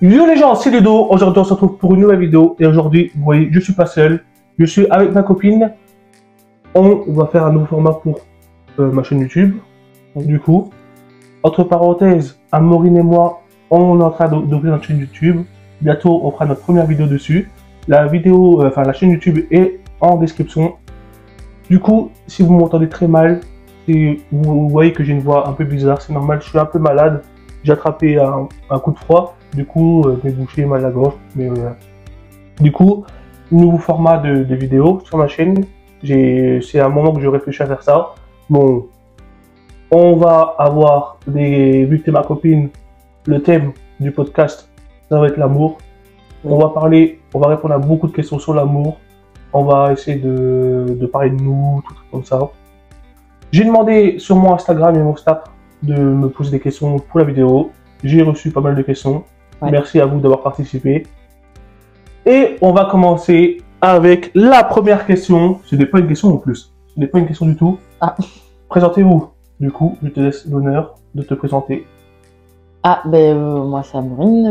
Yo les gens, c'est Ludo. Aujourd'hui on se retrouve pour une nouvelle vidéo. Et aujourd'hui, vous voyez, je suis pas seul. Je suis avec ma copine. On va faire un nouveau format pour ma chaîne YouTube. Du coup, entre parenthèses, Amorine et moi, on est en train d'ouvrir notre chaîne YouTube. Bientôt, on fera notre première vidéo dessus. La vidéo, la chaîne YouTube est en description. Du coup, si vous m'entendez très mal, si vous voyez que j'ai une voix un peu bizarre, c'est normal, je suis un peu malade. J'ai attrapé un coup de froid, du coup, mes bouchées, mal à la gorge. Mais du coup, nouveau format de vidéo sur ma chaîne. C'est un moment que je réfléchis à faire ça. Bon, on va avoir vu que t'es ma copine, le thème du podcast, ça va être l'amour. On va répondre à beaucoup de questions sur l'amour. On va essayer de parler de nous, tout comme ça. J'ai demandé sur mon Instagram et mon Snap de me poser des questions pour la vidéo. J'ai reçu pas mal de questions. Ouais. Merci à vous d'avoir participé. Et on va commencer avec la première question. Ce n'est pas une question en plus. Ce n'est pas une question du tout. Ah. Présentez-vous. Du coup, je te laisse l'honneur de te présenter. Ah, moi c'est Amorine.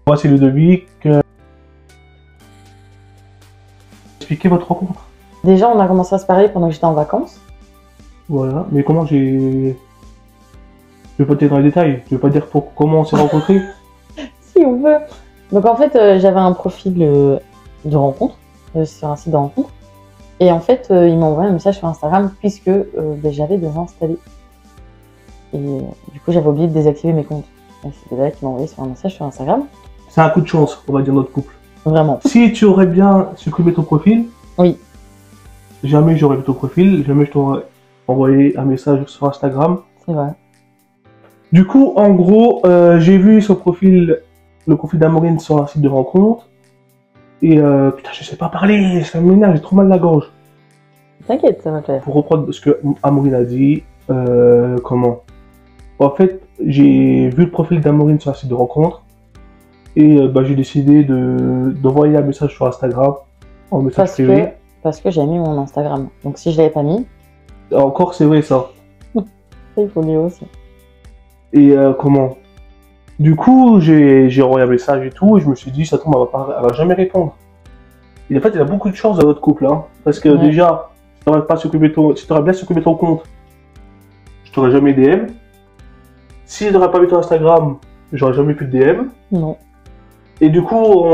Moi c'est Ludovic. Expliquez votre rencontre. Déjà, on a commencé à se parler pendant que j'étais en vacances. Voilà, mais comment j'ai... Je vais pas te dire dans les détails, je vais pas dire comment on s'est rencontrés. Si on veut. Donc en fait, j'avais un profil de rencontre, sur un site de rencontre. Et en fait, il m'a envoyé un message sur Instagram puisque j'avais déjà installé. Et du coup, j'avais oublié de désactiver mes comptes. Et c'était là qu'il m'a envoyé sur un message sur Instagram. C'est un coup de chance, on va dire, notre couple. Vraiment. Si tu aurais bien supprimé ton profil... Oui. Jamais j'aurais vu ton profil, jamais je t'aurais envoyé un message sur Instagram. C'est vrai. Du coup, en gros, j'ai vu son profil, le profil d'Amorine sur un site de rencontre. Et putain, je sais pas parler, ça m'énerve, j'ai trop mal à la gorge. T'inquiète, ça va faire. Pour reprendre ce que Amorine a dit, comment en fait, j'ai vu le profil d'Amorine sur un site de rencontre. Et j'ai décidé d'envoyer un message sur Instagram, en message privé. Parce que j'ai mis mon Instagram. Donc si je l'avais pas mis... Encore, c'est vrai ça. Il faut le dire aussi. Et comment du coup, j'ai envoyé un message et tout, et je me suis dit, ça tombe, elle va jamais répondre. Et en fait, il y a beaucoup de chance dans votre couple, hein. Parce que déjà, si t'aurais bien supprimé ton compte, je t'aurais jamais DM. Si je n'aurais pas vu ton Instagram, j'aurais jamais pu de DM. Non. Et du coup,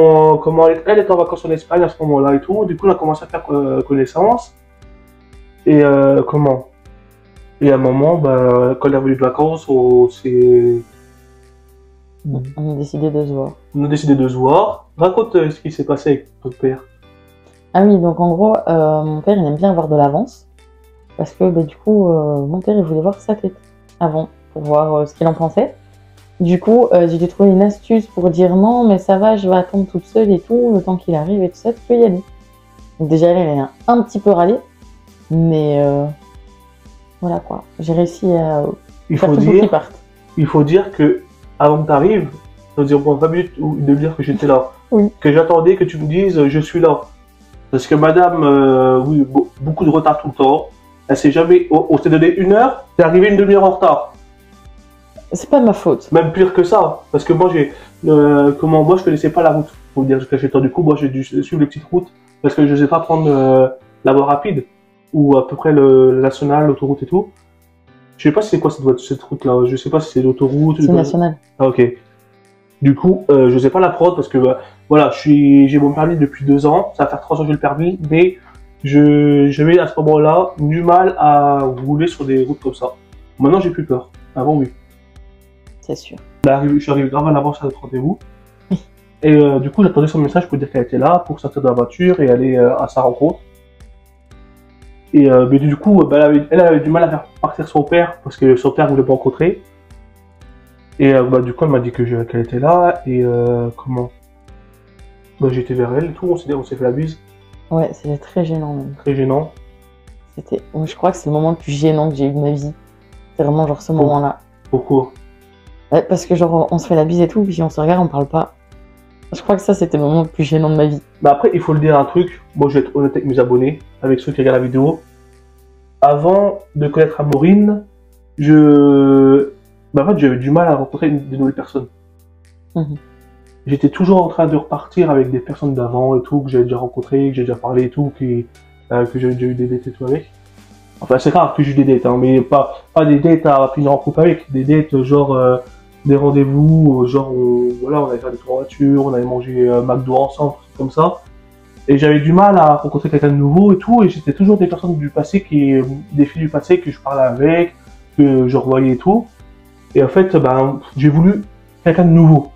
elle était en vacances en Espagne à ce moment-là et tout. Du coup, on a commencé à faire connaissance. Et Et à un moment, quand elle est revenue de vacances, on a décidé de se voir. On a décidé de se voir. Raconte ce qui s'est passé avec ton père. Ah oui, donc en gros, mon père, il aime bien avoir de l'avance. Parce que du coup, mon père, il voulait voir sa tête avant, pour voir ce qu'il en pensait. Du coup, j'ai dû trouver une astuce pour dire non, mais ça va, je vais attendre toute seule et tout, le temps qu'il arrive et tout ça, tu peux y aller. Donc déjà, elle a un petit peu râlé, mais voilà quoi. J'ai réussi à faire tout pour qu'il parte. Il faut dire que avant que tu arrives, ça veut dire 20 minutes ou une demi-heure que j'étais là, oui. Que j'attendais que tu me dises je suis là. Parce que madame, oui, beaucoup de retard tout le temps. Elle s'est jamais. On s'est donné 1 heure, t'es arrivé une demi-heure en retard. C'est pas ma faute. Même pire que ça, parce que moi moi je connaissais pas la route. Faut dire que j'étais du coup, moi j'ai dû suivre les petites routes parce que je sais pas prendre la voie rapide ou à peu près le national, l'autoroute et tout. Je sais pas si c'est quoi cette route là. Je sais pas si c'est l'autoroute. C'est national. Ah ok. Du coup, je sais pas la prod parce que voilà, j'ai mon permis depuis 2 ans. Ça va faire 3 ans que j'ai le permis, mais j'avais à ce moment-là du mal à rouler sur des routes comme ça. Maintenant j'ai plus peur. Avant oui. C'est sûr. Je suis arrivé grave à l'avance à notre rendez-vous. Et du coup, j'attendais son message pour dire qu'elle était là, pour sortir de la voiture et aller à sa rencontre. Et mais du coup, elle avait du mal à faire partir son père, parce que son père ne voulait pas rencontrer. Et du coup, elle m'a dit qu'elle était là, et j'étais vers elle et tout, on s'est fait la bise. Ouais, c'était très gênant même. Très gênant. Je crois que c'est le moment le plus gênant que j'ai eu de ma vie. C'est vraiment genre ce moment-là. Pourquoi ? Ouais, parce que genre on se fait la bise et tout, puis on se regarde, on parle pas. Je crois que ça c'était le moment le plus gênant de ma vie. Après, il faut le dire un truc, moi je vais être honnête avec mes abonnés, avec ceux qui regardent la vidéo. Avant de connaître Amorine, bah, en fait, j'avais du mal à rencontrer de nouvelles personnes. Mhm. J'étais toujours en train de repartir avec des personnes d'avant et tout, que j'avais déjà rencontrées, que j'ai déjà parlé et tout, que j'avais déjà eu des dates et tout avec. Enfin, c'est rare que j'ai eu des dates, hein, mais pas des dates à finir en couple avec, des dates genre des rendez-vous, genre voilà, on allait faire des tours en voiture, on allait manger McDo ensemble, comme ça. Et j'avais du mal à rencontrer quelqu'un de nouveau et tout, et j'étais toujours des personnes du passé des filles du passé que je parlais avec, que je revoyais et tout. Et en fait, ben, j'ai voulu quelqu'un de nouveau.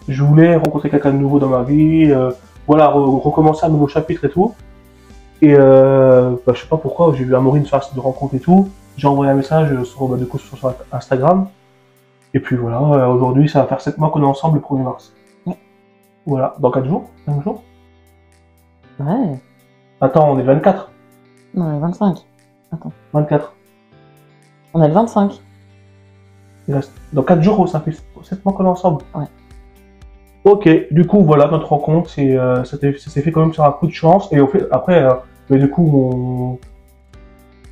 Je voulais rencontrer quelqu'un de nouveau dans ma vie, voilà, recommencer un nouveau chapitre et tout. Et bah, je sais pas pourquoi, j'ai vu Amaury sur un site de rencontre et tout. J'ai envoyé un message sur, bah, du coup, sur Instagram. Et puis voilà, aujourd'hui, ça va faire 7 mois qu'on est ensemble le 1er mars. Ouais. Voilà, dans 4 jours, 5 jours. Ouais. Attends, on est 24. Non, on est le 25. Attends. 24. On est le 25. Il reste... Dans 4 jours, ça fait 7 mois qu'on est ensemble. Ouais. Ok, du coup, voilà, notre rencontre, ça s'est fait quand même sur un coup de chance. Et après, mais du coup,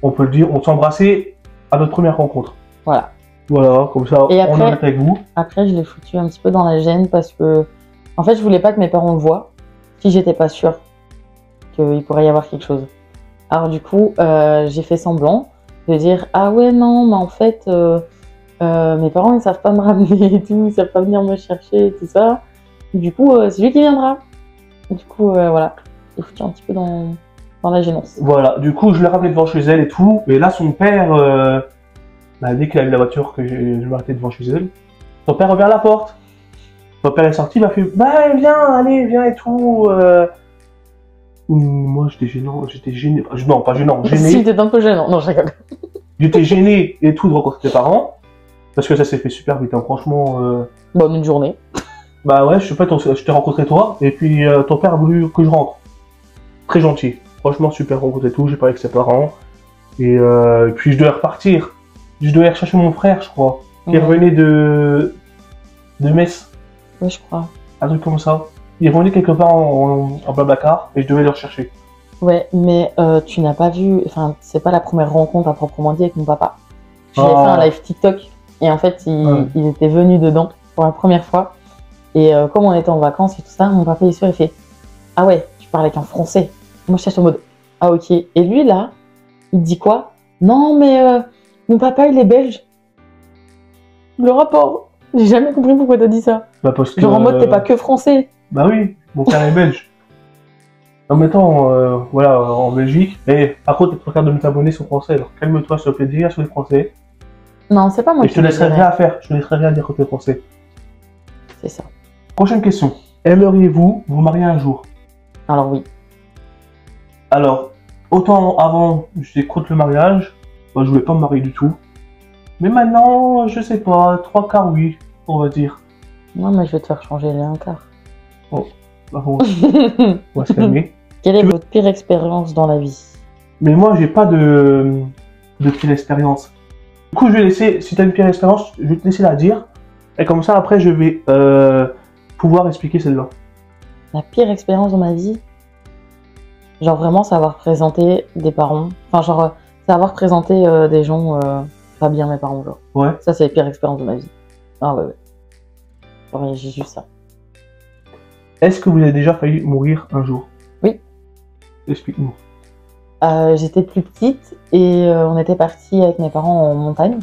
on peut le dire, on s'est embrassé à notre première rencontre. Voilà. Voilà, comme ça, Et on après- est honnête avec vous. Après, je l'ai foutu un petit peu dans la gêne parce que, en fait, je voulais pas que mes parents le voient si j'étais pas sûre qu'il pourrait y avoir quelque chose. Alors, du coup, j'ai fait semblant de dire ah ouais, non, mais en fait, mes parents ils savent pas me ramener et tout, ils savent pas venir me chercher et tout ça. Et du coup, c'est lui qui viendra. Et du coup, voilà, j'ai foutu un petit peu dans la gênance. Voilà, du coup, je l'ai ramené devant chez elle et tout. Et là, son père, bah, dès qu'il a vu la voiture que je m'ai arrêté devant chez elle, son père revient à la porte. Son père est sorti, il m'a fait bah, viens, allez, viens et tout. Moi, j'étais gêné. Non, pas gênant, Si, gêné. t'es un peu gênant. Non, je rigole. J'étais gêné et tout de rencontrer tes parents. Parce que ça s'est fait super vite, hein. Franchement. Bonne une journée. Bah ouais, je t'ai rencontré toi, et puis ton père a voulu que je rentre. Très gentil. Franchement, super rencontré et tout, j'ai parlé avec ses parents. Et puis je devais repartir. Je devais aller chercher mon frère, je crois. Qui Ouais. revenait de Metz, Ouais, je crois. un truc comme ça. Il revenait quelque part en Blablacar, et je devais le rechercher. Ouais, mais tu n'as pas vu, enfin, c'est pas la première rencontre à proprement dit avec mon papa. J'avais fait un live TikTok et en fait, il était venu dedans pour la première fois. Et comme on était en vacances et tout ça, mon papa est sûr, il fait ah ouais, tu parles avec un français. Moi, je suis en mode ah ok. Et lui là, il dit quoi? Non, mais mon papa il est belge. Le rapport. J'ai jamais compris pourquoi t'as dit ça. Bah parce que, Genre en mode t'es pas que français. Bah oui, mon père est belge. En mettant, voilà, en Belgique. Et par contre, tu regardes de t'abonner sur français. Alors calme-toi, s'il te plaît, dis sur les français. Non, c'est pas moi Et je qui te le laisserai dirais. rien à faire. Je te laisserai rien à dire côté français. C'est ça. Prochaine question. Aimeriez-vous vous marier un jour? Alors oui. Alors, autant avant, j'étais contre le mariage. Moi, je voulais pas me marier du tout. Mais maintenant, je sais pas, 3/4 oui, on va dire. Moi, mais je vais te faire changer les un quart. Bah, on va se calmer. Quelle est votre pire expérience dans la vie? Mais moi, j'ai pas de pire expérience. Du coup, je vais laisser, si t'as une pire expérience, je vais te laisser la dire. Et comme ça, après, je vais pouvoir expliquer celle-là. La pire expérience dans ma vie? Genre vraiment savoir présenter des parents. Enfin, genre savoir présenter des gens pas bien mes parents, genre. Ouais. Ça, c'est la pire expérience de ma vie. Ah ouais, ouais. Genre, j'ai juste ça. Est-ce que vous avez déjà failli mourir un jour? Oui. Explique-nous. J'étais plus petite et on était partis avec mes parents en montagne.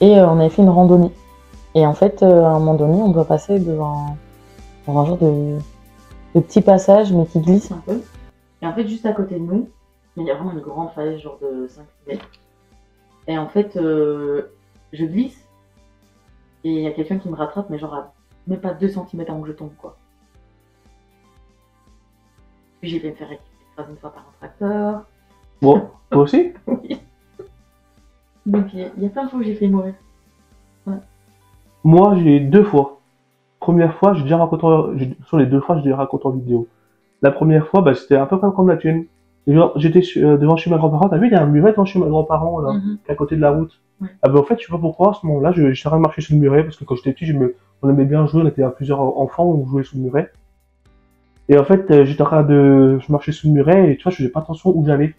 Et on avait fait une randonnée. Et en fait, à un moment donné, on doit passer devant un genre de petit passage, mais qui glisse un peu. Et en fait, juste à côté de nous, il y a vraiment une grande falaise, genre de 5 mètres. Et en fait, je glisse. Et il y a quelqu'un qui me rattrape, mais genre à même pas 2 cm avant que je tombe, quoi. Puis j'ai fait me faire écraser une fois par un tracteur. Bon, toi aussi? Oui. Donc il y a plein de fois où j'ai fait mourir. Moi, j'ai 2 fois. Première fois, j'ai déjà raconté, sur les 2 fois, j'ai déjà raconté en vidéo. La première fois, bah, c'était un peu comme la tienne. Genre, j'étais devant chez mes grands-parents. T'as vu, il y a un muret devant chez mes grands-parents, là, qui est à côté de la route. Ouais. Ah ben, en fait, je sais pas pourquoi, à ce moment-là, j'étais en train de marcher sur le muret, parce que quand j'étais petit, on aimait bien jouer, on était à plusieurs enfants, on jouait sur le muret. Et en fait, je marchais sur le muret, et tu vois, je faisais pas attention où j'allais.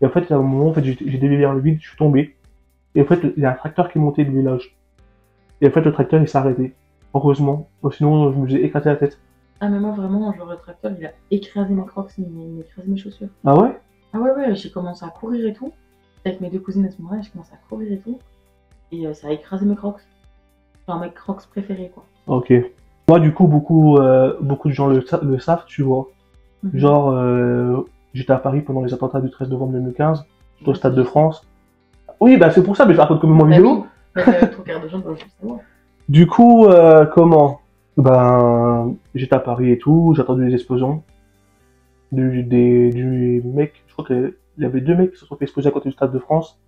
Et en fait, à un moment, en fait, j'ai dévié vers le vide, je suis tombé. Et en fait, il y a un tracteur qui est monté du village. Et en fait, le tracteur, il s'est arrêté. Heureusement. Sinon, je me faisais éclater la tête. Ah, mais moi, vraiment, genre, le tracteur, il a écrasé mes crocs, il a écrasé mes chaussures. Ah ouais? Ah ouais, ouais, j'ai commencé à courir et tout. Avec mes deux cousines à ce moment-là, j'ai commencé à courir et tout. Et ça a écrasé mes crocs. Genre, mes crocs préférés, quoi. Ok. Moi, du coup, beaucoup de gens le savent, tu vois. Genre, j'étais à Paris pendant les attentats du 13 novembre 2015, au Stade de France. Oui, bah c'est pour ça, mais je raconte quand même en vidéo. Oui, trois quarts de gens doivent juste savoir. Du coup, comment? Ben, j'étais à Paris et tout, j'ai entendu les explosions du mec, je crois qu'il y avait deux mecs qui se sont fait exploser à côté du Stade de France.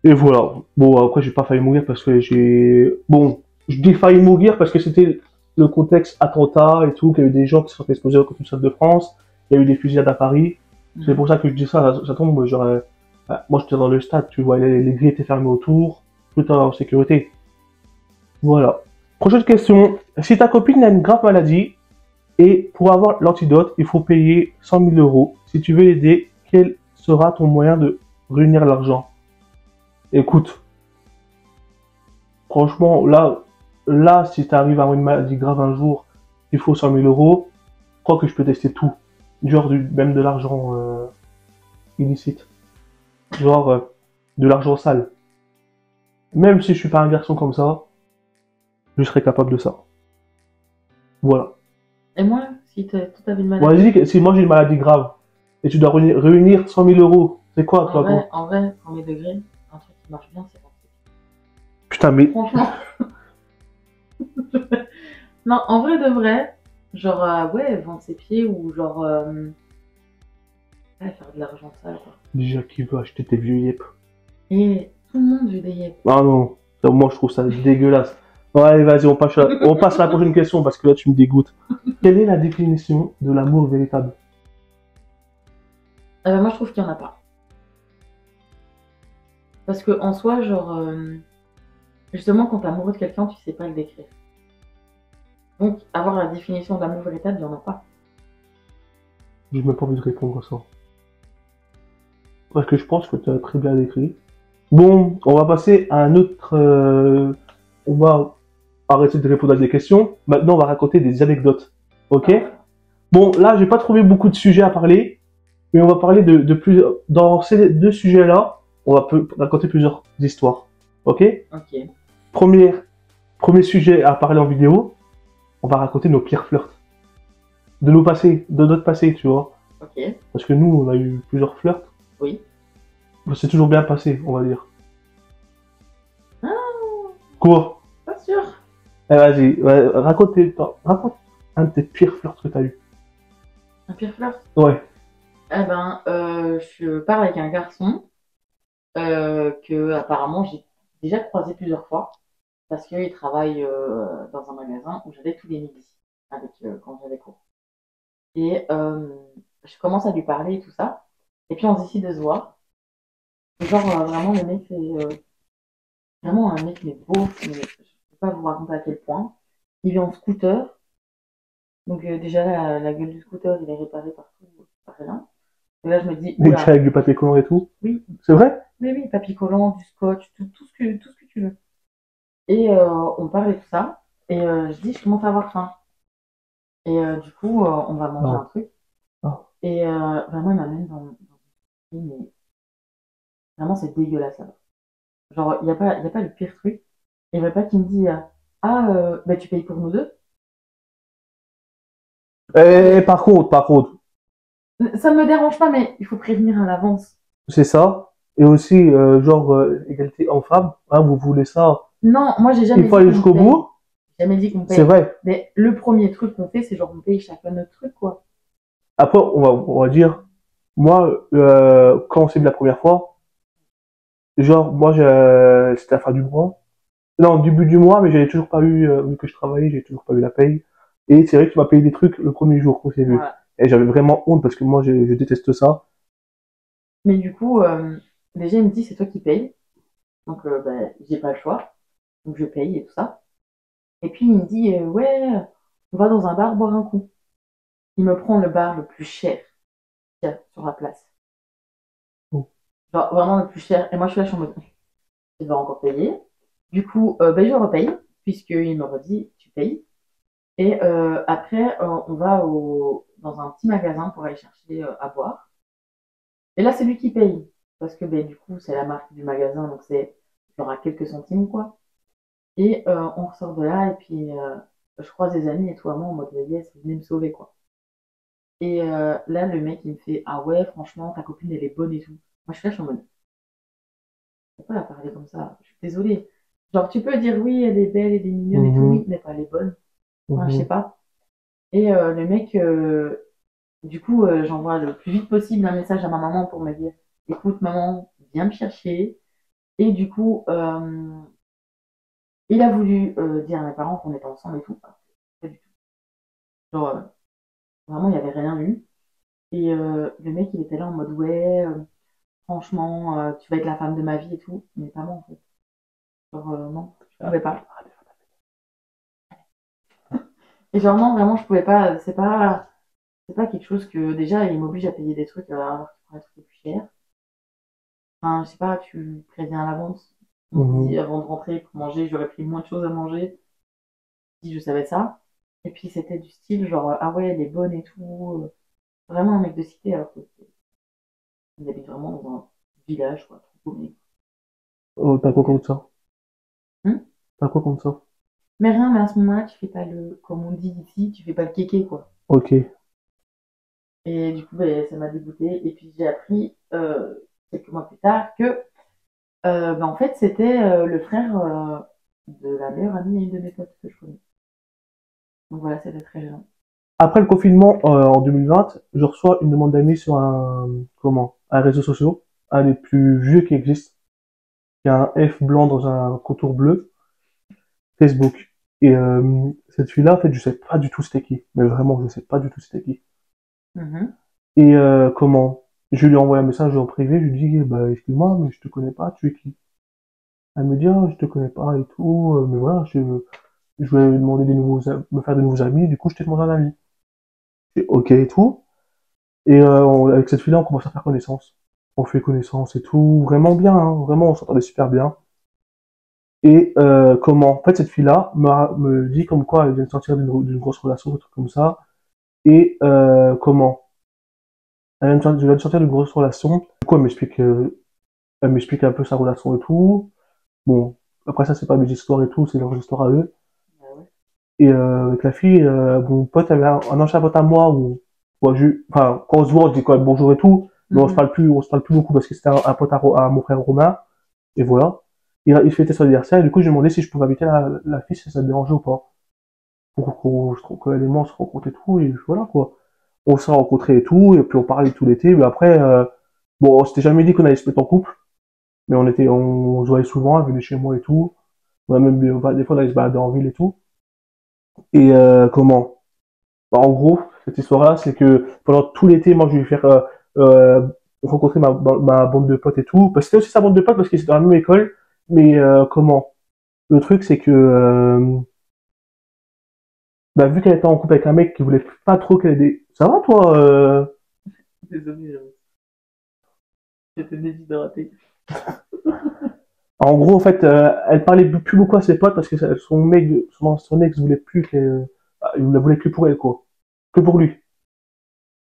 Et voilà. Bon, après, j'ai pas failli mourir parce que Bon, je dis failli mourir parce que c'était le contexte attentat et tout, qu'il y a eu des gens qui se sont fait exploser à côté du Stade de France, il y a eu des fusillades à Paris. C'est pour ça que je dis ça, ça tombe, moi j'étais dans le stade, tu vois, les grilles étaient fermées autour, tout en sécurité. Voilà. Prochaine question. Si ta copine a une grave maladie, et pour avoir l'antidote, il faut payer 100 000 euros. Si tu veux l'aider, quel sera ton moyen de réunir l'argent? Écoute, franchement, là, si tu arrives à avoir une maladie grave un jour, il faut 100 000 euros, je crois que je peux tester tout. Genre même de l'argent illicite. Genre de l'argent sale. Même si je suis pas un garçon comme ça, je serais capable de ça. Voilà. Et moi, si toi t'avais une maladie. Moi, je dis que si moi j'ai une maladie grave et tu dois réunir 100 000 euros, c'est quoi, toi? En vrai, premier degré, un truc qui marche bien, c'est Vente ses pieds. Putain, mais. Franchement. Non, en vrai de vrai, genre, ouais, vendre ses pieds ou genre. Ouais, faire de l'argent sale, quoi. Déjà, qui veut acheter tes vieux yep? Et tout le monde veut des yeux. Ah non, moi je trouve ça dégueulasse. Ouais, allez, vas-y, on passe à la prochaine question parce que là tu me dégoûtes. Quelle est la définition de l'amour véritable? Moi, je trouve qu'il n'y en a pas. Parce que en soi, genre, justement, quand t'es amoureux de quelqu'un, tu sais pas le décrire. Donc, avoir la définition de l'amour véritable, il n'y en a pas. J'ai même pas envie de répondre à ça. Parce que je pense que tu as très bien décrit. Bon, on va passer à un autre. On va arrêter de répondre à des questions. Maintenant, on va raconter des anecdotes. Ok? Bon, là, j'ai pas trouvé beaucoup de sujets à parler, mais on va parler de plusieurs. Dans ces deux sujets-là, on va raconter plusieurs histoires. Ok? Ok. Premier sujet à parler en vidéo, on va raconter nos pires flirts. De nos passés, de notre passé, tu vois. Ok. Parce que nous, on a eu plusieurs flirts. Oui. C'est toujours bien passé, on va dire. Ah, Quoi? pas sûr. Eh, vas-y, ouais, raconte un de tes pires flirts que t'as eu. Un pire flirt. Ouais. Eh ben, je parle avec un garçon que apparemment j'ai déjà croisé plusieurs fois parce qu'il travaille dans un magasin où j'allais tous les midis avec quand j'avais cours. Et je commence à lui parler et tout ça. Et puis on décide de se voir. Et genre vraiment le mec c'est vraiment un mec mais beau, mais je peux pas vous raconter à quel point. Il vient en scooter. Donc déjà la gueule du scooter il est réparé partout, par rien. Et là je me dis Des oula, chats avec du papier collant et tout. oui, C'est vrai? mais oui, papier collant, du scotch, tout ce que tu veux. Et on parle et tout ça. Et je dis je commence à avoir faim. Et du coup on va manger un truc. Ah. Et vraiment il m'amène mais vraiment c'est dégueulasse là. Genre il y a pas le pire truc. Il n'y a pas qui me dit bah tu payes pour nous deux. Et par contre, Ça me dérange pas mais il faut prévenir à l'avance. c'est ça. Et aussi, égalité homme-femme, hein, vous voulez ça. Non, moi j'ai jamais Il dit faut aller qu'on jusqu'au paye. bout. J'ai jamais dit qu'on paye. C'est vrai. Mais le premier truc qu'on fait, c'est genre on paye chacun notre truc, quoi. Après, on va dire, moi, quand on s'est vu la première fois, genre, moi, c'était à la fin du mois. Non, début du mois, mais j'avais toujours pas eu, vu que je travaillais, j'ai toujours pas eu la paye. Et c'est vrai que tu m'as payé des trucs le premier jour qu'on s'est vu. Voilà. Et j'avais vraiment honte parce que moi, je déteste ça. Mais du coup, déjà il me dit c'est toi qui payes. Donc bah, j'ai pas le choix. Donc je paye et tout ça. Et puis il me dit ouais, on va dans un bar boire un coup. Il me prend le bar le plus cher qu'il y a sur la place. Oh. Genre vraiment le plus cher. Et moi je suis là, je suis en mode, tu vas encore payer. Du coup, je repaye, puisqu'il me redit, tu payes. Et après, on va dans un petit magasin pour aller chercher à boire. Et là, c'est lui qui paye. Parce que du coup, c'est la marque du magasin, donc il y aura quelques centimes, quoi. Et on ressort de là, et puis je croise des amis et tout, à moi, en mode, yes, venez me sauver, quoi. Et là, le mec, il me fait, ah ouais, franchement, ta copine, elle est bonne et tout. Moi, je suis là, je suis en mode, pourquoi la parler comme ça? Je suis désolée. Genre, tu peux dire, oui, elle est belle, elle est mignonne et tout, Mhm, oui, mais pas elle est bonne. Enfin, je sais mhm. pas. Et le mec, du coup, j'envoie le plus vite possible un message à ma maman pour me dire, écoute, maman, viens me chercher. Et du coup, il a voulu dire à mes parents qu'on était ensemble et tout. Pas du tout. Genre, vraiment, il n'y avait rien eu. Et le mec, il était là en mode, ouais, franchement, tu vas être la femme de ma vie et tout. Mais pas moi, en fait. Genre, non, je Ah, pouvais pas. Et genre, non, vraiment, je pouvais pas. C'est pas quelque chose que, déjà, il m'oblige à payer des trucs alors qu'il prend des trucs plus chers. Enfin, je sais pas, tu préviens à l'avance. On se dit, mhm. avant de rentrer pour manger, j'aurais pris moins de choses à manger si je savais ça. Et puis, c'était du style, genre, ah ouais, elle est bonne et tout. Vraiment un mec de cité, alors qu'il habite vraiment dans un village, quoi, trop paumé. Oh, t'as quoi Donc, contre ça? hmm. T'as quoi contre ça? Mais rien, mais à ce moment-là, tu fais pas comme on dit ici, tu fais pas le kéké, quoi. Ok. Et du coup, ça m'a dégoûté. Et puis, j'ai appris, quelques mois plus tard, que, en fait, c'était le frère de la meilleure amie et une de mes potes que je connais. Donc voilà, c'était très gênant. Après le confinement en 2020, je reçois une demande d'amis sur un réseau social, un des plus vieux qui existe. Il y a un F blanc dans un contour bleu, Facebook. Et cette fille-là, en fait, je sais pas du tout c'était qui. Mais vraiment, je sais pas du tout c'était qui. Mhm. Et je lui ai envoyé un message en privé, je lui dis, bah, excuse-moi, mais je te connais pas, tu es qui? Elle me dit, ah, je te connais pas et tout, mais voilà, je voulais demander me faire de nouveaux amis, du coup, je t'ai demandé un ami. Et ok et tout. Et avec cette fille-là, on commence à faire connaissance. On fait connaissance et tout, vraiment bien, hein, vraiment, on s'entendait super bien. Et en fait, cette fille-là me dit comme quoi elle vient de sortir d'une grosse relation, un truc comme ça. Et je viens de sortir d'une grosse relation. Du coup, elle m'explique un peu sa relation et tout. Bon, après ça, c'est pas mes histoires et tout, c'est leurs histoires à eux. Bah ouais. Et avec la fille, mon pote avait un ancien pote à moi où, enfin, quand on se voit, on dit quand même bonjour et tout, mais Mhm. on se parle plus beaucoup parce que c'était un pote à mon frère Romain. Et voilà. Il fêtait son anniversaire, et du coup, j'ai demandé si je pouvais inviter la fille, si ça te dérangeait ou pas. Pour qu'elle et moi, on se rencontre et tout, et voilà, quoi. On s'est rencontrés et tout, et puis on parlait tout l'été, mais après, bon, on s'était jamais dit qu'on allait se mettre en couple, mais on se voyait souvent, elle venait chez moi et tout. On a même, des fois, on allait se balader en ville et tout. Et bah, en gros, cette histoire-là, c'est que pendant tout l'été, moi, je vais faire euh, rencontrer ma bande de potes et tout. Parce que c'était aussi sa bande de potes parce qu'ils étaient dans la même école. Mais le truc, c'est que bah, vu qu'elle était en couple avec un mec qui voulait pas trop qu'elle ait des... Ça va, toi Désolé, j'étais déshydratée. En gros, en fait, elle parlait plus beaucoup à ses potes parce que son ex voulait plus qu'elle... il la voulait que pour elle, quoi. Que pour lui.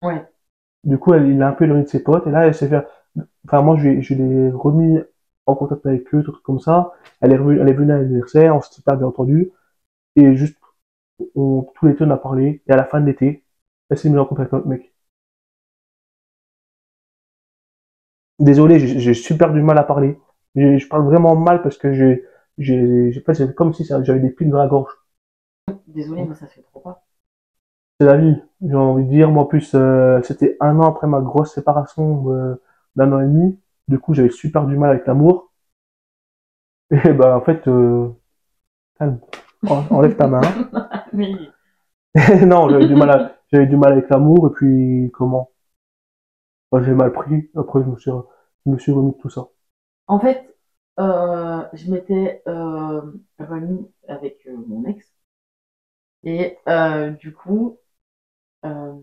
Ouais. Du coup, il a un peu éloigné de ses potes. Et là, elle s'est fait... Enfin, moi, je l'ai remis en contact avec eux, tout truc comme ça. Elle est venue à l'anniversaire, on s'est super bien entendu. Et juste, tout l'été, on a parlé. Et à la fin de l'été, elle s'est mise en couple avec un autre mec. Désolé, j'ai super du mal à parler. Je parle vraiment mal parce que c'est comme si j'avais des pics dans la gorge. Désolé, mais ça se fait trop pas. C'est la vie, j'ai envie de dire. Moi, en plus, c'était un an après ma grosse séparation d'un an et demi. Du coup, j'avais super du mal avec l'amour. Et bah, en fait, calme. Enlève ta main. Oui. Non, j'avais du mal avec l'amour. Et puis, bah, j'ai mal pris. Après, je me suis remis de tout ça. En fait, je m'étais remis avec mon ex. Et du coup, euh,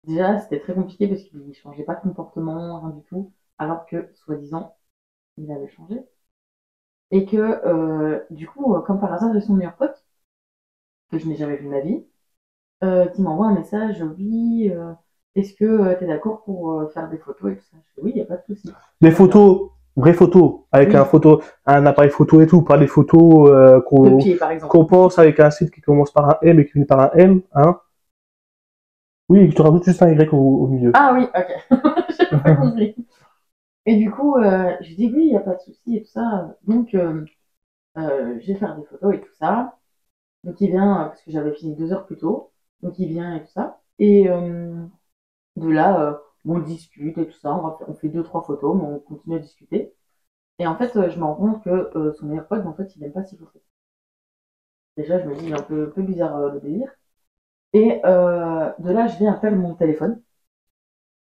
déjà, c'était très compliqué parce qu'il changeait pas de comportement, rien du tout. Alors que, soi-disant, il avait changé. Et que, du coup, comme par hasard, j'ai son meilleur pote, que je n'ai jamais vu de ma vie, qui m'envoie un message, oui, est-ce que tu es d'accord pour faire des photos et tout ça? Je fais oui, il n'y a pas de souci. Des photos, vraies photos, avec Oui, un appareil photo et tout, pas des photos de pied, par exemple. qu'on pense avec un site qui commence par un M et qui finit par un M, hein. Oui, et que tu rajoutes juste un Y au milieu. Ah oui, ok. J'ai pas compris. Et du coup, je dis oui, il n'y a pas de souci et tout ça. Donc, je vais faire des photos et tout ça. Donc, il vient, parce que j'avais fini 2 heures plus tôt. Donc, il vient et tout ça. Et de là, on discute et tout ça. On fait 2, 3 photos, mais on continue à discuter. Et en fait, je me rends compte que son meilleur pote, en fait, il n'aime pas s'y photos. Déjà, je me dis, il est un peu bizarre le délire. Et de là, je viens à perdre mon téléphone.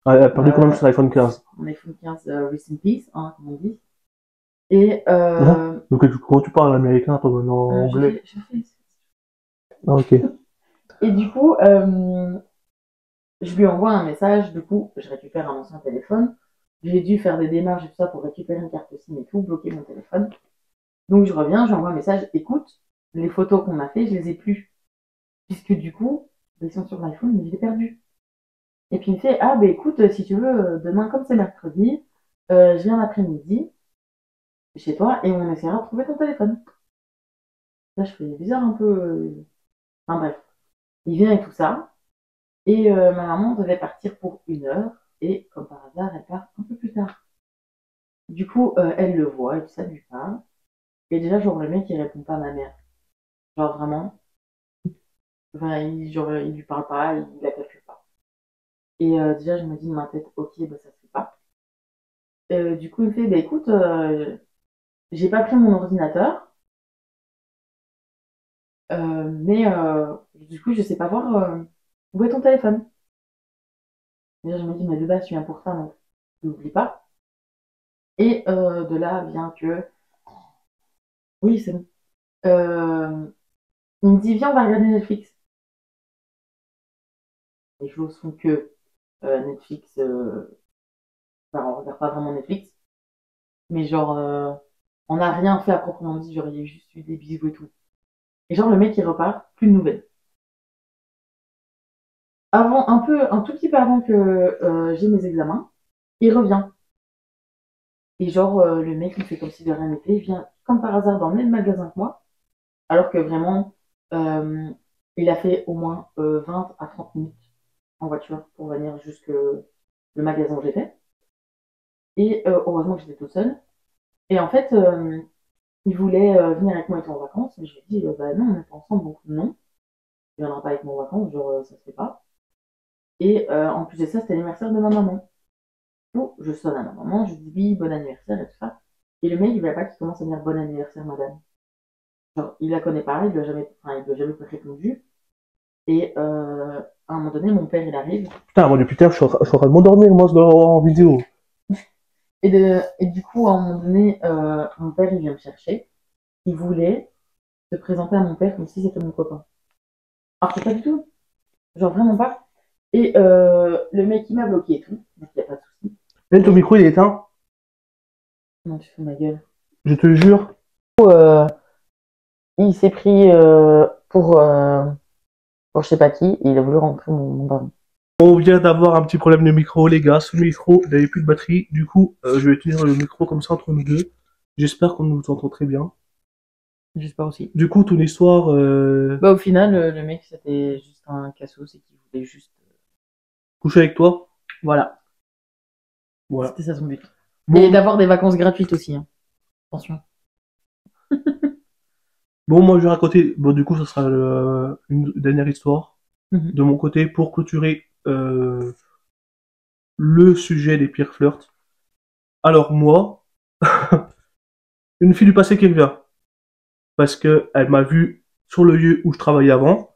Elle a perdu quand même Euh, sur l'iPhone 15. Mon iPhone 15 Rest in Peace, hein, comme on dit. Et Hein? Donc, quand tu parles américain, toi maintenant je anglais. fais, je fais. Ah, ok. Et du coup, je lui envoie un message. Du coup, je récupère un ancien téléphone. J'ai dû faire des démarches et tout ça pour récupérer une carte SIM et tout, bloquer mon téléphone. Donc, je reviens, j'envoie un message. Écoute, les photos qu'on a fait, je les ai plus. Puisque du coup, ils sont sur l'iPhone, mais je l'ai perdu. Et puis il me fait, ah bah écoute, si tu veux, demain comme c'est mercredi, je viens l'après-midi chez toi et on essaiera de trouver ton téléphone. Là je fais bizarre un peu. Enfin bref, il vient et tout ça. Et ma maman devait partir pour 1 heure et comme par hasard, elle part un peu plus tard. Du coup, elle le voit et tout ça lui parle. Et déjà, genre le mec il répond pas à ma mère. Genre vraiment, enfin, il lui parle pas, il la calcule pas. Et déjà je me dis dans ma tête, ok, bah ça se fait pas. Du coup il me fait, bah écoute, j'ai pas pris mon ordinateur. Mais du coup, je sais pas voir où est ton téléphone. Déjà, je me dis, mais de base, je viens pour ça, donc n'oublie pas. Et de là vient que, oui, c'est bon. Euh, il me dit, viens, on va regarder Netflix. Les choses sont que Netflix, enfin, on regarde pas vraiment Netflix, mais genre, on n'a rien fait à proprement dit, genre, il y a juste eu des bisous et tout. Et genre, le mec, il repart, plus de nouvelles. Avant, un tout petit peu avant que j'ai mes examens, il revient. Et genre, le mec, il fait comme si de rien n'était. Il vient, comme par hasard, dans le même magasin que moi. Alors que vraiment, euh, il a fait au moins 20 à 30 minutes en voiture pour venir jusque le magasin où j'étais. Et heureusement que j'étais toute seule. Et en fait, il voulait venir avec moi et tout en vacances. Mais je lui ai dit, bah non, on n'est pas ensemble, donc non. Il viendra pas avec moi en vacances, genre, ça se fait pas. Et en plus de ça, c'était l'anniversaire de ma maman. Donc, je sonne à ma maman, je dis oui, bon anniversaire et tout ça. Et le mec, il va pas qu'il commence à me dire bon anniversaire, madame. Genre, il la connaît pas, il lui a jamais, enfin, il lui a jamais répondu. Et à un moment donné, mon père, il arrive. Putain, moi depuis tard, je suis en train de m'endormir, moi, en vidéo. Et du coup, à un moment donné, mon père, il vient me chercher. Il voulait se présenter à mon père comme si c'était mon copain. Alors que pas du tout. Genre, vraiment pas. Et le mec, il m'a bloqué et tout. Donc, il n'y a pas de souci. Et ton micro, il est éteint, Non, tu fous ma gueule. je te jure. Il s'est pris pour je sais pas qui. Il a voulu rentrer mon baron. On vient d'avoir un petit problème de micro, les gars. Ce micro, il n'avait plus de batterie. Du coup, je vais tenir le micro comme ça entre nous deux. J'espère qu'on nous entend très bien. J'espère aussi. Du coup, ton histoire, Bah, au final, le mec, c'était juste un cassos c'est qu'il voulait juste. coucher avec toi. Voilà, Voilà. c'était ça son but. Et Bon, d'avoir des vacances gratuites aussi, hein. Attention. bon, moi, je vais raconter. Bon, du coup, ça sera une dernière histoire Mhm. de mon côté pour clôturer le sujet des pires flirts. Alors, moi, une fille du passé qui revient. Parce que elle m'a vu sur le lieu où je travaillais avant.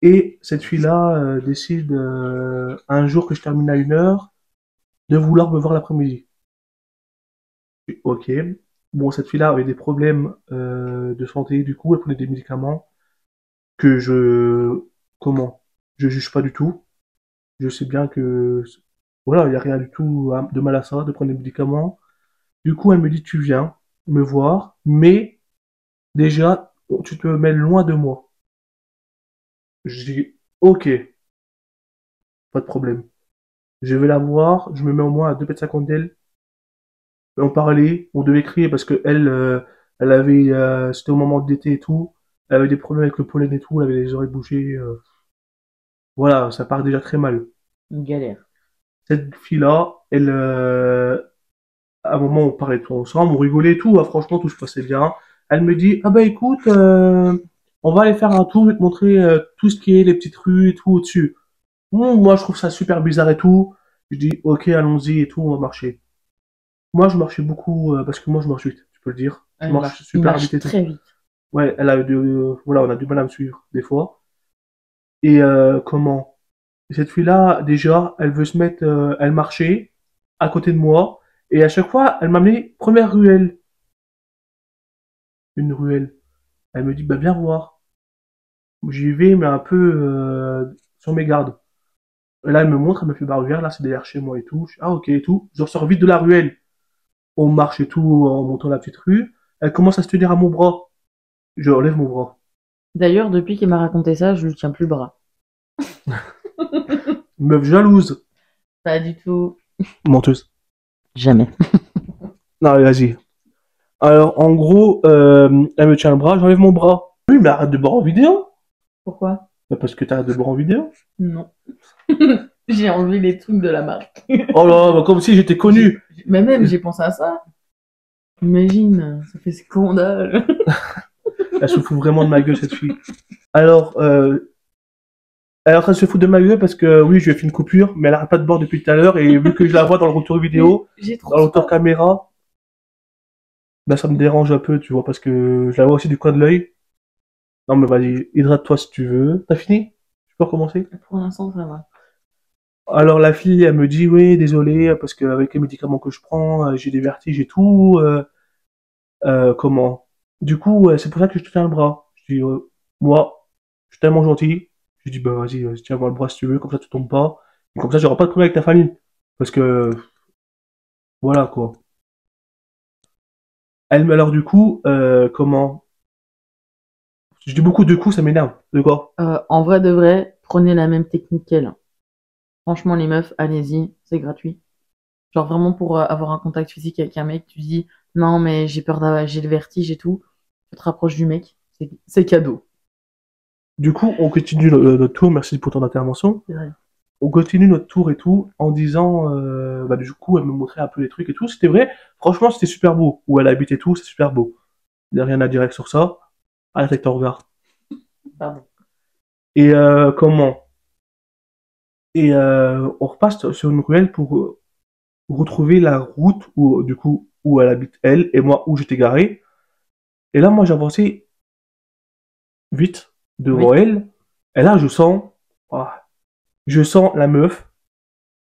Et cette fille-là décide, un jour que je termine à 1 heure, de vouloir me voir l'après-midi. Ok. Bon, cette fille-là avait des problèmes de santé, du coup, elle prenait des médicaments que comment? Je juge pas du tout. Je sais bien que, voilà, il n'y a rien du tout de mal à ça, de prendre des médicaments. Du coup, elle me dit, tu viens. me voir, mais déjà, tu te mets loin de moi. Je dis, ok, pas de problème. Je vais la voir, je me mets au moins à 2 mètres 50 d'elle. On parlait, on devait crier parce que elle avait, c'était au moment d'été et tout, elle avait des problèmes avec le pollen et tout, elle avait les oreilles bouchées, voilà, ça part déjà très mal. Une galère. Cette fille-là, à un moment, on parlait tout ensemble, on rigolait et tout, franchement, tout se passait bien. Elle me dit, ah bah écoute, on va aller faire un tour et te montrer tout ce qui est les petites rues et tout au-dessus. Moi, je trouve ça super bizarre et tout. Je dis, ok, allons-y et tout, on va marcher. Moi, je marchais beaucoup, parce que moi, je marche vite, tu peux le dire. Je marche Il super marche vite et tout. très vite. Ouais, elle a voilà, on a du mal à me suivre, des fois. Et comment? Cette fille-là, déjà, elle veut se mettre, elle marchait à côté de moi, et à chaque fois, elle m'amenait première ruelle. Une ruelle. Elle me dit, bah, viens voir. J'y vais, mais un peu, sur mes gardes. Et là, elle me montre, elle me fait, bah, regarde, là, c'est derrière chez moi et tout. Je dis, ah, ok, et tout. Je ressors vite de la ruelle. On marche et tout, en montant la petite rue. Elle commence à se tenir à mon bras. Je relève mon bras. D'ailleurs, depuis qu'il m'a raconté ça, je lui tiens plus le bras. Meuf jalouse. Pas du tout. Menteuse. Jamais. Non, allez, vas-y. Alors, en gros, elle me tient le bras, j'enlève mon bras. Oui, mais arrête de boire en vidéo. Pourquoi? Bah, parce que t'arrêtes de boire en vidéo. Non. J'ai enlevé les trucs de la marque. Oh là, bah, comme si j'étais connu. Mais même, j'ai pensé à ça. Imagine, ça fait scandale. Elle se fout vraiment de ma gueule, cette fille. Alors, elle est en train de se foutre de ma gueule parce que, oui, je lui ai fait une coupure, mais elle arrête pas de boire depuis tout à l'heure, et vu que je la vois dans le retour vidéo, J'ai trop dans le retour soif. caméra, bah, ça me dérange un peu, tu vois, parce que je la vois aussi du coin de l'œil. Non, mais vas-y, hydrate-toi si tu veux. T'as fini? Tu peux recommencer? Pour l'instant, ça va. Alors la fille, elle me dit oui, désolé, parce qu'avec les médicaments que je prends, j'ai des vertiges et tout. Comment? Du coup, c'est pour ça que je te tiens le bras. Je dis, moi, je suis tellement gentil. Je dis, bah vas-y, tiens-moi le bras si tu veux, comme ça tu tombes pas. Et comme ça, j'aurai pas de problème avec ta famille. Parce que, voilà quoi. Alors du coup, comment? Je dis beaucoup de coups, ça m'énerve. De quoi? En vrai de vrai, prenez la même technique qu'elle. Franchement, les meufs, allez-y, c'est gratuit. Genre vraiment pour avoir un contact physique avec un mec, tu dis non mais j'ai peur d'avoir, j'ai le vertige et tout. Tu te rapproches du mec, c'est cadeau. Du coup, on continue notre tour. Merci pour ton intervention. C'est vrai. On continue notre tour et tout en disant bah du coup elle me montrait un peu les trucs et tout, c'était vrai, franchement c'était super beau où elle habite et tout, c'est super beau, il n'y a rien à dire sur ça. Arrête avec ton regard. Pardon. Et comment, et on repasse sur une ruelle pour retrouver la route où du coup où elle habite elle et moi où j'étais garé, et là moi j'avançais vite Oui, devant elle, et là ah, je sens la meuf,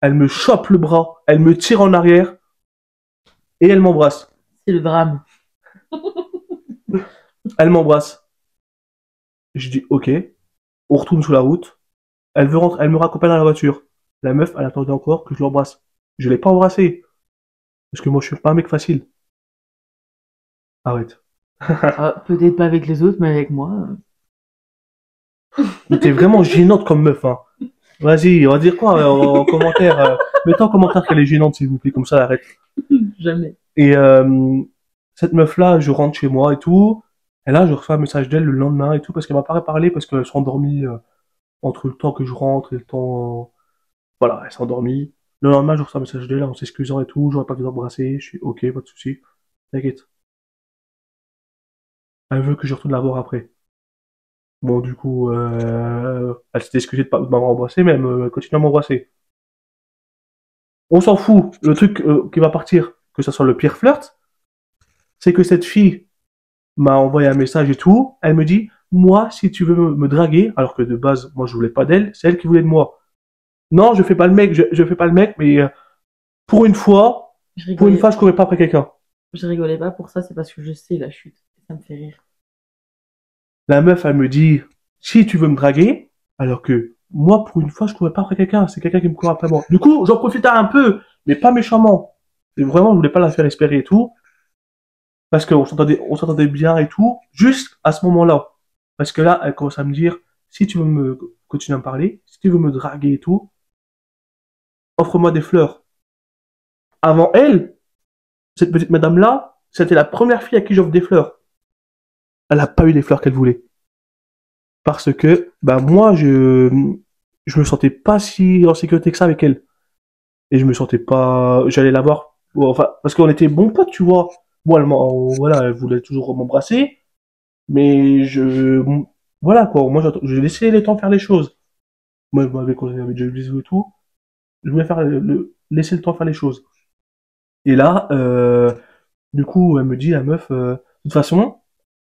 elle me chope le bras, elle me tire en arrière et elle m'embrasse. c'est le drame. Elle m'embrasse. Je dis ok. On retourne sur la route. Elle veut rentrer, elle me raccompagne dans la voiture. La meuf, elle attendait encore que je l'embrasse. Je l'ai pas embrassé. Parce que moi, je suis pas un mec facile. Arrête. Peut-être pas avec les autres, mais avec moi. Mais t'es vraiment gênante comme meuf, hein. Vas-y, on va dire quoi en commentaire. Mettez en commentaire qu'elle est gênante, s'il vous plaît. Comme ça, arrête. Jamais. Et cette meuf-là, je rentre chez moi et tout. Et là, je reçois un message d'elle le lendemain et tout. Parce qu'elle m'a pas parlé. Parce qu'elle s'est endormie entre le temps que je rentre et le temps... Voilà, elle s'est endormie. Le lendemain, je reçois un message d'elle en s'excusant et tout. J'aurais pas dû l'embrasser. Je suis ok, pas de souci. T'inquiète. Elle veut que je retourne la voir après. Bon, du coup, elle s'était excusée de pas de m'avoir embrassé, mais elle continue à m'embrasser. On s'en fout. Le truc qui va partir, que ça soit le pire flirt, c'est que cette fille m'a envoyé un message et tout. Elle me dit, moi, si tu veux me draguer, alors que de base, moi, je voulais pas d'elle, c'est elle qui voulait de moi. Non, je fais pas le mec, je fais pas le mec, mais pour une fois, Je pour une rigolais, fois, je courais pas après quelqu'un. je rigolais pas pour ça, c'est parce que je sais la chute. Ça me fait rire. La meuf, elle me dit, si tu veux me draguer, alors que moi, pour une fois, je courais pas après quelqu'un, c'est quelqu'un qui me court après moi. Du coup, j'en profitais un peu, mais pas méchamment. Et vraiment, je voulais pas la faire espérer et tout. Parce qu'on s'entendait bien et tout, juste à ce moment-là. Parce que là, elle commence à me dire, si tu veux me continuer à me parler, si tu veux me draguer et tout, offre-moi des fleurs. Avant elle, cette petite madame-là, c'était la première fille à qui j'offre des fleurs. Elle n'a pas eu les fleurs qu'elle voulait. Parce que, bah, moi, je me sentais pas si en sécurité que ça avec elle. Et je me sentais pas, j'allais la voir, bon, enfin, parce qu'on était bons potes, tu vois. Bon, voilà, elle voulait toujours m'embrasser, mais voilà, quoi. Moi, je laissais le temps faire les choses. Moi, quand on avait déjà eu des bisous et tout, je voulais laisser le temps faire les choses. Et là, du coup, elle me dit, la meuf, de toute façon,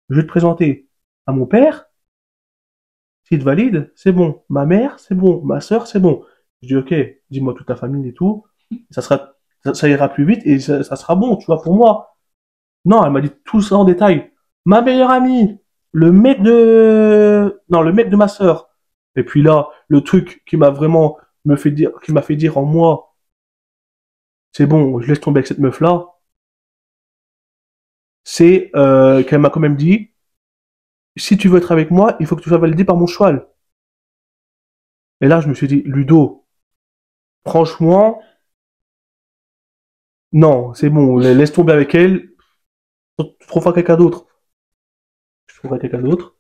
je vais te présenter à mon père. S'il te valide, c'est bon. Ma mère, c'est bon. Ma sœur, c'est bon. Je dis, ok, dis-moi toute ta famille et tout. Ça ira plus vite et ça sera bon, tu vois, pour moi. Non, elle m'a dit tout ça en détail. Ma meilleure amie, le mec de ma sœur. Et puis là, le truc qui m'a vraiment qui m'a fait dire en moi, c'est bon, je laisse tomber avec cette meuf-là, c'est qu'elle m'a quand même dit, si tu veux être avec moi, il faut que tu sois validé par mon cheval. Et là, je me suis dit, Ludo, franchement, non, c'est bon, laisse tomber avec elle, tu trouveras quelqu'un d'autre. Je trouverai quelqu'un d'autre.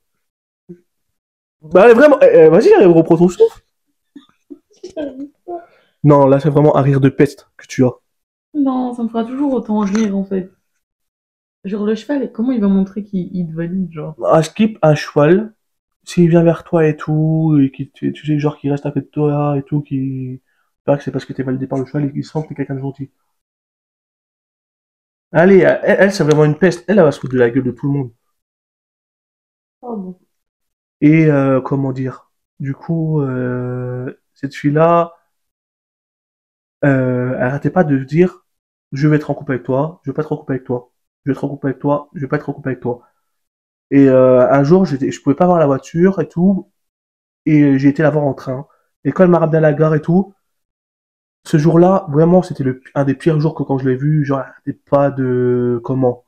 Bah, vraiment, vas-y, reprends ton souffle. Non, là, c'est vraiment un rire de peste que tu as. Non, ça me fera toujours autant rire en fait. Genre le cheval, comment il va montrer qu'il te valide, genre? Un skip, un cheval, s'il vient vers toi et tout, et tu sais, genre, qu'il reste à côté de toi et tout, qui, pas que c'est parce que t'es validé par le cheval et qu'il sent que t'es quelqu'un de gentil. Allez, elle, c'est vraiment une peste. Elle va se foutre de la gueule de tout le monde. Oh bon. Et, comment dire, du coup, cette fille-là, elle arrêtait pas de dire, je vais être en couple avec toi, je vais pas être en couple avec toi, je vais être en couple avec toi, je vais pas être en couple avec toi. Et un jour, je pouvais pas avoir la voiture et tout, et j'ai été la voir en train. Et quand elle m'a ramené à la gare et tout, ce jour-là, vraiment, c'était un des pires jours que quand je l'ai vu, genre, elle arrêtait pas de, comment.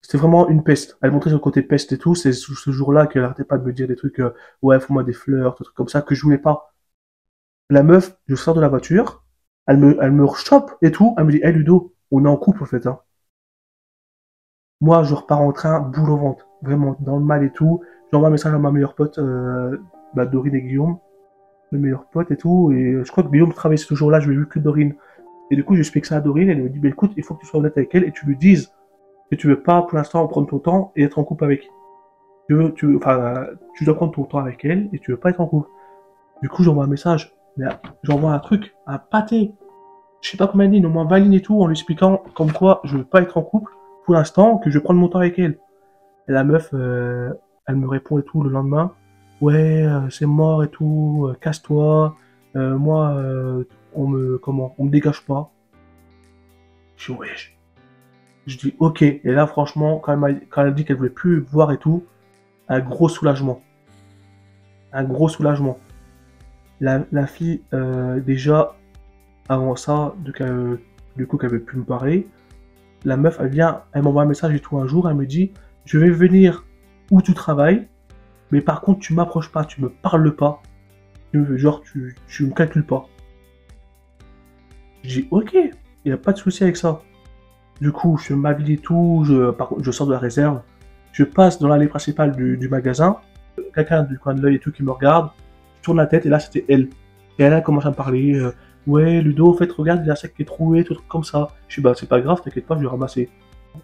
C'était vraiment une peste. Elle montrait son côté peste et tout, c'est ce jour-là qu'elle arrêtait pas de me dire des trucs, ouais, fous-moi des fleurs, des trucs comme ça, que je voulais pas. La meuf, je sors de la voiture, elle me chope et tout, elle me dit, hey Ludo, on est en couple en fait, hein. Moi, je repars en train, boule au ventre, vraiment, dans le mal et tout. J'envoie un message à ma meilleure pote, bah, Dorine et Guillaume, mes meilleurs potes et tout, et je crois que Guillaume travaillait ce jour-là, je l'ai vu que Dorine. Et du coup, j'explique ça à Dorine, elle me dit, bah écoute, il faut que tu sois honnête avec elle et tu lui dises que tu veux pas, pour l'instant, prendre ton temps et être en couple avec. Enfin, tu dois prendre ton temps avec elle et tu veux pas être en couple. Du coup, j'envoie un message, mais j'envoie un truc, un pâté. Je sais pas combien de lignes, au moins 20 lignes et tout, en lui expliquant comme quoi je veux pas être en couple pour l'instant, que je vais prendre mon temps avec elle. Et la meuf, elle me répond et tout le lendemain. Ouais, c'est mort et tout, casse-toi. Moi, on me dégage pas. Je dis ouais. Je dis ok. Et là, franchement, quand elle dit qu'elle voulait plus voir et tout, un gros soulagement. Un gros soulagement. La fille, déjà, avant ça, du coup, qu'elle veut plus me parler, la meuf, elle m'envoie un message et tout un jour, elle me dit, je vais venir où tu travailles, mais par contre, tu m'approches pas, tu me parles pas, genre, tu me calcules pas. Je dis, ok, il n'y a pas de souci avec ça. Du coup, je m'habille et tout, par contre, je sors de la réserve, je passe dans l'allée principale du magasin, quelqu'un du coin de l'œil et tout qui me regarde, je tourne la tête et là, c'était elle. Et elle a commencé à me parler, ouais, Ludo, en fait, regarde, il y a un sac qui est troué, tout truc comme ça. Je dis, bah, c'est pas grave, t'inquiète pas, je vais ramasser.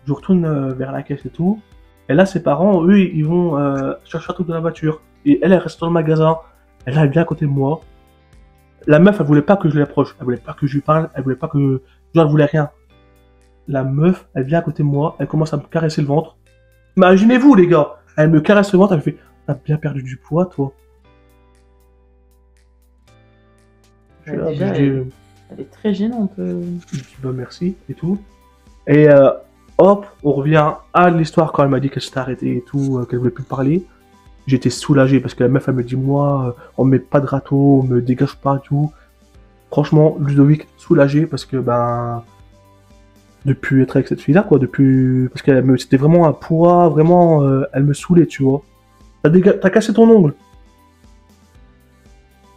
Je retourne vers la caisse et tout. Et là, ses parents, eux, ils vont chercher un truc dans la voiture. Et elle reste dans le magasin. Et là, elle vient à côté de moi. La meuf, elle voulait pas que je l'approche. Elle voulait pas que je lui parle. Elle voulait pas que. Genre, elle voulait rien. La meuf, elle vient à côté de moi. Elle commence à me caresser le ventre. Imaginez-vous, les gars. Elle me caresse le ventre. Elle me fait, t'as bien perdu du poids, toi. Déjà, elle est très gênante. Je dis, bah, merci et tout. Et hop, on revient à l'histoire quand elle m'a dit qu'elle s'était arrêtée et tout, qu'elle voulait plus parler. J'étais soulagé parce que la meuf, elle me dit, moi, on me met pas de râteau, on me dégage pas et tout. Franchement, Ludovic, soulagé parce que, ben, de plus être avec cette fille-là, quoi, parce c'était vraiment un poids, vraiment, elle me saoulait, tu vois. T'as cassé ton ongle.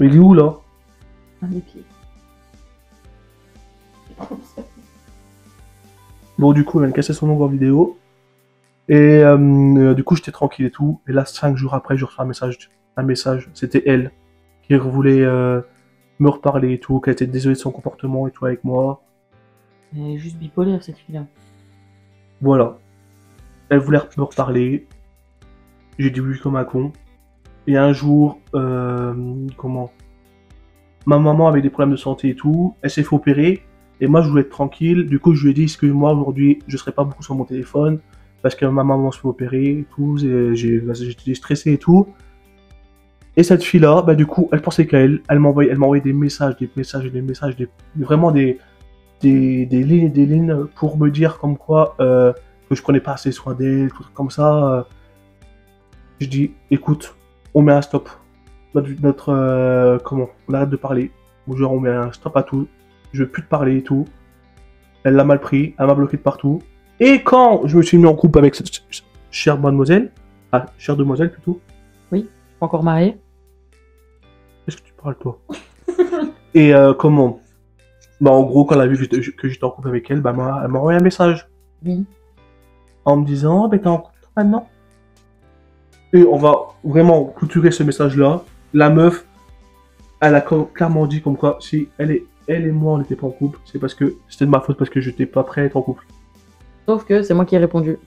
Mais il est où, là? Un des pieds. Bon, du coup, elle a cassé son ongle en vidéo. Et du coup, j'étais tranquille et tout. Et là, 5 jours après, je reçois un message. C'était elle qui voulait me reparler et tout, qu'elle était désolée de son comportement et tout avec moi. Elle est juste bipolaire, cette fille-là. Voilà. Elle voulait me reparler. J'ai dit oui comme un con. Et un jour, comment? Ma maman avait des problèmes de santé et tout. Elle s'est fait opérer. Et moi, je voulais être tranquille. Du coup, je lui ai dit, excuse-moi, aujourd'hui, je serai pas beaucoup sur mon téléphone. Parce que ma maman se fait opérer et tout. J'étais stressé et tout. Et cette fille-là, bah, du coup, elle pensait qu'à elle. Elle m'envoyait des messages, vraiment des lignes pour me dire comme quoi que je prenais pas assez soin d'elle, comme ça. Je dis, écoute, on met un stop. Comment? On arrête de parler. Ou genre, on met un stop à tout. Je veux plus te parler et tout. Elle l'a mal pris, elle m'a bloqué de partout. Et quand je me suis mis en couple avec cette chère demoiselle plutôt. Oui, pas encore mariée. Qu'est-ce que tu parles, toi? Et comment? Bah, en gros, quand elle a vu que j'étais en couple avec elle, bah, elle m'a envoyé un message. Oui. En me disant, oh, bah, t'es en couple maintenant? Et on va vraiment clôturer ce message-là. La meuf, elle a clairement dit comme quoi, si elle et moi, on n'était pas en couple, c'est parce que c'était de ma faute, parce que j'étais pas prêt à être en couple. Sauf que c'est moi qui ai répondu.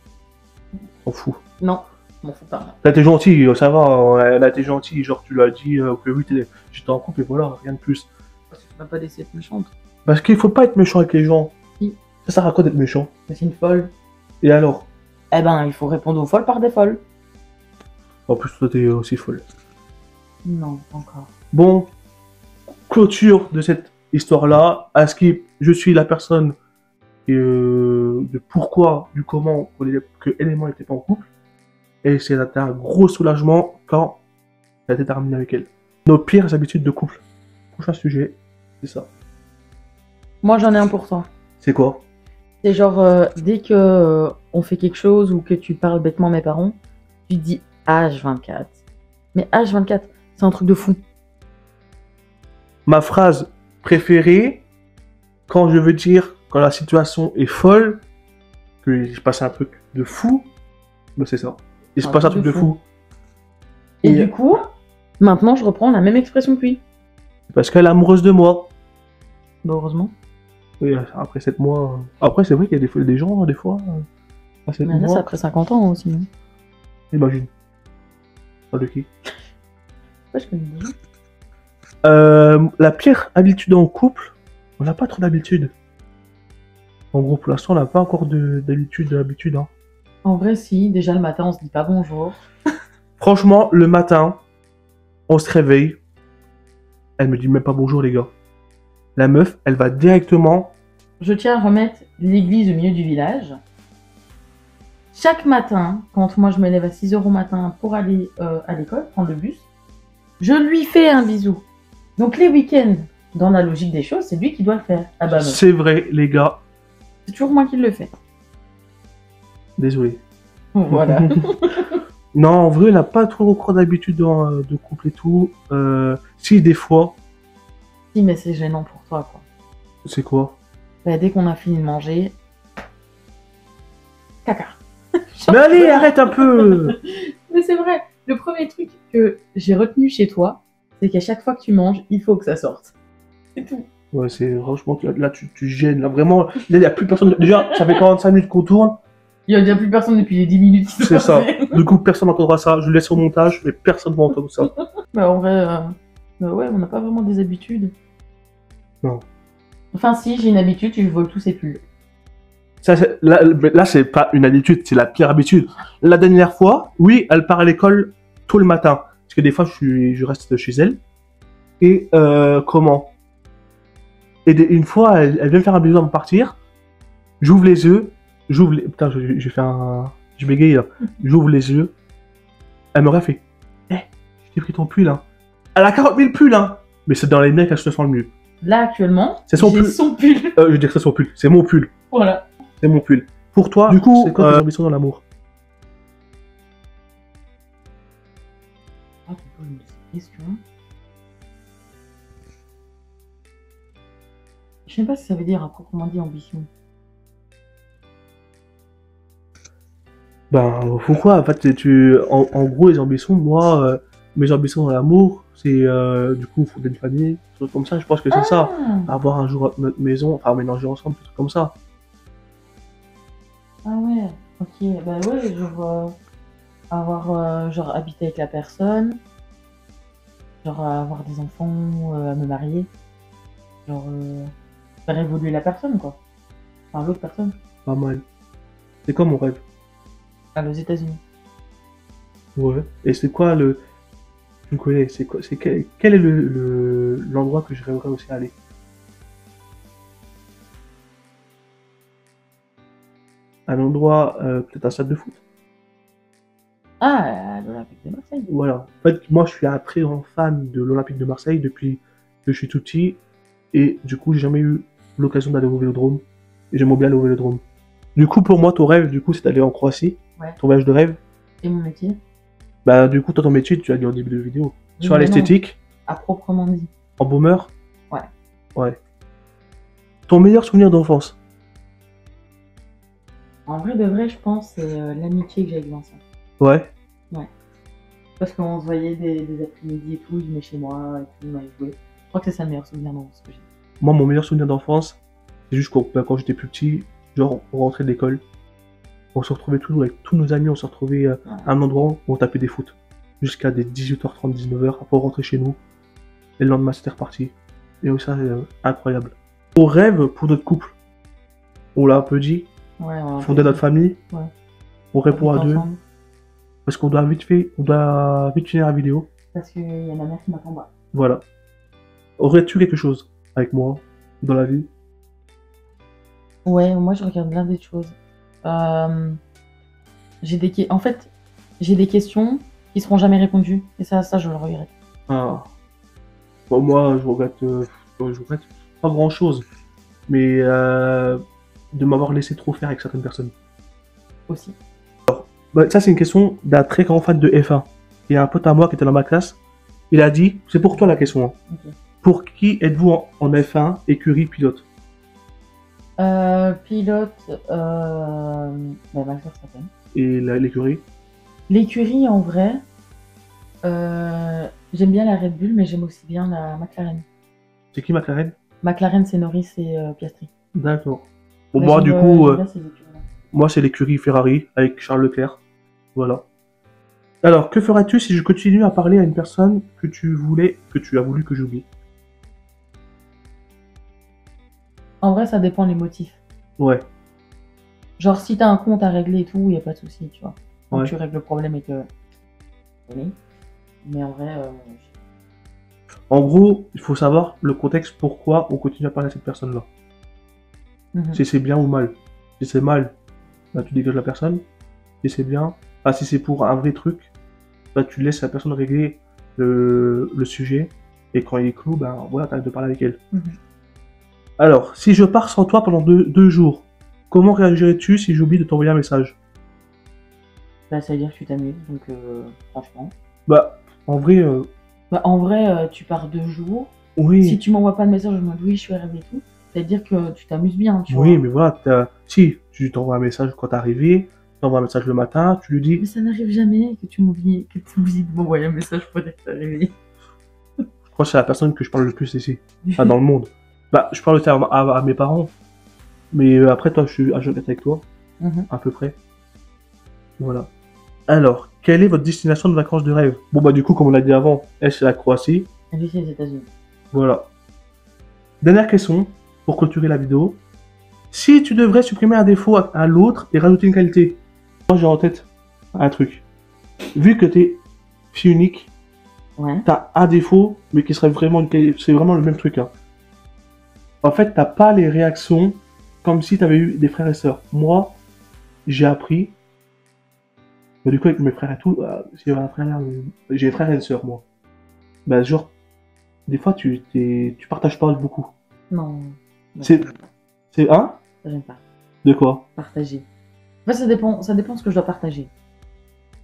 On fout. Non, je m'en fous pas. Elle était gentille, ça va, elle a été gentille, genre tu lui as dit que oui, j'étais en couple et voilà, rien de plus. Parce que tu m'as pas laissé être méchante. Parce qu'il faut pas être méchant avec les gens. Oui. Ça sert à quoi d'être méchant? Mais c'est une folle. Et alors? Eh ben, il faut répondre aux folles par des folles. En plus, toi, t'es aussi folle. Non, pas encore. Bon, clôture de cette histoire-là. À Skip, je suis la personne de pourquoi, du comment, que elle et moi n'étaient pas en couple. Et c'est un gros soulagement quand ça a été terminé avec elle. Nos pires habitudes de couple. Prochain sujet, c'est ça. Moi, j'en ai un pour toi. C'est quoi? C'est genre, dès que on fait quelque chose ou que tu parles bêtement à mes parents, tu dis H24. Mais H24, c'est un truc de fou. Ma phrase préférée, quand je veux dire, quand la situation est folle, qu'il se passe un truc de fou, ben c'est ça. Il se passe un truc de fou. Et du coup, maintenant, je reprends la même expression que lui. Parce qu'elle est amoureuse de moi. Bah, heureusement. Oui, après 7 mois. Après, c'est vrai qu'il y a des gens, des fois. Mais là, c'est après 50 ans aussi. Hein. Imagine. De qui? Ouais, je connais des gens. La pire habitude en couple, on n'a pas trop d'habitude. En gros, pour l'instant, on n'a pas encore d'habitude. Hein. En vrai, si. Déjà, le matin, on se dit pas bonjour. Franchement, le matin, on se réveille. Elle me dit même pas bonjour, les gars. La meuf, elle va directement... Je tiens à remettre l'église au milieu du village. Chaque matin, quand moi je me lève à 6h au matin pour aller à l'école, prendre le bus, je lui fais un bisou. Donc les week-ends, dans la logique des choses, c'est lui qui doit le faire. Ah bah non. C'est vrai, les gars. C'est toujours moi qui le fais. Désolé. Voilà. Non, en vrai, elle n'a pas trop d'habitude de couple et tout. Si, des fois. Si, mais c'est gênant pour toi, quoi. C'est quoi? Bah, dès qu'on a fini de manger... Caca. Mais allez, arrête un peu. Mais c'est vrai, le premier truc que j'ai retenu chez toi, c'est qu'à chaque fois que tu manges, il faut que ça sorte. C'est tout. Ouais, c'est franchement, là, tu gênes. Là, vraiment, là, il n'y a plus personne. Déjà, ça fait 45 minutes qu'on tourne. Il n'y a plus personne depuis les 10 minutes. C'est ça. Du coup, personne n'entendra ça. Je le laisse au montage, mais personne ne va entendre ça. Bah, en vrai, ouais, on n'a pas vraiment des habitudes. Non. Enfin, si, j'ai une habitude, je vole tous ces pulls. Ça, là, c'est pas une habitude, c'est la pire habitude. La dernière fois, oui, elle part à l'école tôt le matin. Parce que des fois, je reste chez elle. Et comment? Et une fois, elle vient me faire un bisou avant de partir. J'ouvre les yeux. Putain, j'ai fait un... Je bégaye là. J'ouvre les yeux. Elle m'aurait fait... je t'ai pris ton pull, hein. Elle a 40 000 pulls, hein. Mais c'est dans les mecs qu'elle se sent le mieux. Là, actuellement, c'est son j'ai pull. son pull. Je veux dire que c'est son pull. C'est mon pull. Voilà. C'est mon pull. Pour toi, du coup, c'est quoi tes ambitions dans l'amour? Ah, tu poses une question. Je sais pas si ça veut dire à proprement dit ambition. Ben, pourquoi? En fait, en gros, les ambitions, moi, mes ambitions dans l'amour, c'est du coup, fonder une famille, des trucs comme ça. Je pense que c'est ça. Avoir un jour notre maison, enfin, mélanger ensemble, des trucs comme ça. Ah ouais, ok. Bah ouais, genre avoir, genre habiter avec la personne, genre avoir des enfants, me marier, genre faire évoluer la personne quoi. Enfin l'autre personne. Pas mal. C'est quoi mon rêve? Aller aux États-Unis. Ouais. Et c'est quoi le. Tu me connais, c'est quoi, quel est l'endroit que je rêverais aussi aller? Un endroit, peut-être un stade de foot. Ah, l'Olympique de Marseille. Voilà. En fait, moi, je suis un très grand fan de l'Olympique de Marseille depuis que je suis tout petit. Et du coup, j'ai jamais eu l'occasion d'aller au Vélodrome. Et j'aimerais bien aller au Vélodrome. Du coup, pour moi, ton rêve, du coup, c'est d'aller en Croatie. Ouais. Ton voyage de rêve. Et mon métier? Bah, du coup, toi, ton métier, tu as dit en début de vidéo. Oui, Soit mais non. l'esthétique, À proprement dit. embaumeur. Ouais. Ouais. Ton meilleur souvenir d'enfance? En vrai de vrai, je pense, c'est l'amitié que j'ai avec Vincent. Ouais. Parce qu'on se voyait des après-midi et tout, il venait chez moi et tout, on allait jouer. Je crois que c'est ça le meilleur souvenir d'enfance que j'ai. Moi, mon meilleur souvenir d'enfance, c'est juste quand j'étais plus petit, genre, on rentrait de l'école. On se retrouvait toujours avec tous nos amis, on se retrouvait à un endroit où on tapait des foot. Jusqu'à des 18h30, 19h, après on rentrait chez nous. Et le lendemain, c'était reparti. Et ça, c'est incroyable. Au rêve pour notre couple, on l'a un peu dit, Ouais, fonder notre famille. Ouais. On répond à deux. Ensemble. Parce qu'on doit vite finir la vidéo. Parce qu'il y a ma mère qui m'attend bas. Voilà. Aurais-tu quelque chose avec moi dans la vie? Ouais, moi je regarde bien des choses. En fait, j'ai des questions qui seront jamais répondues. Et ça je le regrette. Ah. Bon, moi, je regrette pas grand-chose. Mais de m'avoir laissé trop faire avec certaines personnes. Aussi. Bah, ça, c'est une question d'un très grand fan de F1. Il y a un pote à moi qui était dans ma classe. Il a dit, c'est pour toi la question. Hein. Okay. Pour qui êtes-vous en F1, écurie, pilote? Pilote, Max Verstappen. Et l'écurie? L'écurie, en vrai, j'aime bien la Red Bull, mais j'aime aussi bien la McLaren. C'est qui McLaren? McLaren, c'est Norris et Piastri. D'accord. Bon, moi, du coup, moi, c'est l'écurie Ferrari avec Charles Leclerc. Voilà. Alors, que ferais-tu si je continue à parler à une personne que tu as voulu que j'oublie? En vrai, ça dépend les motifs. Ouais. Genre, si t'as un compte à régler et tout, y a pas de souci, tu vois. Donc, ouais. tu règles le problème et que. Mais en vrai. En gros, il faut savoir le contexte pourquoi on continue à parler à cette personne-là. Si c'est bien ou mal. Si c'est mal, bah, tu dégages la personne. Si c'est bien, si c'est pour un vrai truc, bah, tu laisses la personne régler le sujet. Et quand il est clos, bah, voilà, t'arrêtes de parler avec elle. Alors, si je pars sans toi pendant deux jours, comment réagirais-tu si j'oublie de t'envoyer un message? Bah, ça veut dire que tu t'amuses, donc franchement. Bah, en vrai... Bah, en vrai, tu pars 2 jours. Oui. Si tu m'envoies pas de message, je me dis oui, je suis arrivé et tout. C'est-à-dire que tu t'amuses bien, tu vois. Oui, mais voilà, si tu t'envoies un message quand t'es arrivé, tu t'envoies un message le matin, tu lui dis... Mais ça n'arrive jamais que tu m'oublies de m'envoyer un message pour dire que t'es arrivé. Je crois que c'est la personne que je parle le plus ici, dans le monde. Bah, je parle aussi à mes parents. Mais après, toi, je suis à Genève avec toi, à peu près. Voilà. Alors, quelle est votre destination de vacances de rêve? Bon, bah, du coup, comme on l'a dit avant, elle, c'est la Croatie. Et lui, c'est les États-Unis. Voilà. Dernière question, pour clôturer la vidéo. Si tu devrais supprimer un défaut à l'autre et rajouter une qualité, moi, j'ai en tête un truc. Vu que t'es fille unique, t'as un défaut, mais qui serait vraiment c'est vraiment le même truc. Hein. En fait, t'as pas les réactions comme si t'avais eu des frères et sœurs. Moi, j'ai appris. Bah, du coup, avec mes frères et tout, j'ai des frères et une sœur, moi. Bah, genre, des fois, tu partages pas beaucoup. Non. C'est hein? J'aime pas. De quoi? Partager. En fait, ça dépend de ce que je dois partager.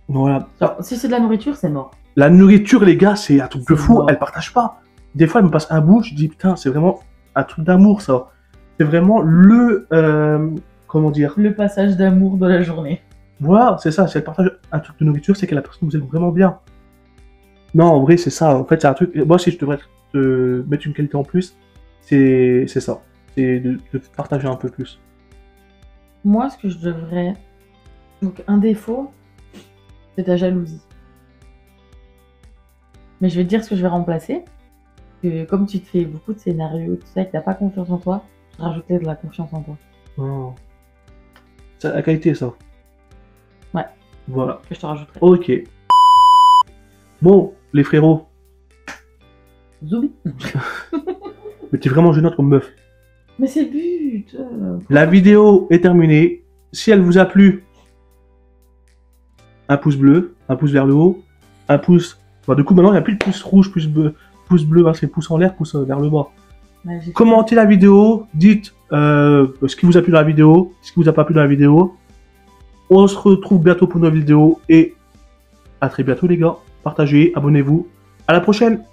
Voilà. Genre, si c'est de la nourriture, c'est mort. La nourriture, les gars, c'est un truc de C'est fou. mort. Elle partage pas. Des fois, elle me passe un bout, je dis putain, c'est vraiment un truc d'amour, ça. C'est vraiment comment dire? Le passage d'amour de la journée. Voilà, c'est ça. Si elle partage un truc de nourriture, c'est que la personne vous aime vraiment bien. Non, en vrai, c'est ça. En fait, c'est un truc. Moi, si je devrais te mettre une qualité en plus, c'est ça. C'est de partager un peu plus. Moi, ce que je devrais... Donc, un défaut, c'est ta jalousie. Mais je vais te dire ce que je vais remplacer. Que comme tu te fais beaucoup de scénarios, tu sais que t'as pas confiance en toi, je rajoutais de la confiance en toi. Oh. C'est la qualité, ça. Ouais. Voilà. Que je te rajouterai. Ok. Bon, les frérots. Zoubi. Mais t'es vraiment gênante comme meuf. Mais c'est le but. La vidéo est terminée. Si elle vous a plu, un pouce bleu, un pouce vers le haut, un pouce... Bon, du coup, maintenant, il n'y a plus de pouce rouge, pouce bleu, hein, c'est pouce en l'air, pouce vers le bas. Ouais, Commentez la vidéo, dites ce qui vous a plu dans la vidéo, ce qui vous a pas plu dans la vidéo. On se retrouve bientôt pour une nouvelle vidéo et à très bientôt les gars. Partagez, abonnez-vous. À la prochaine!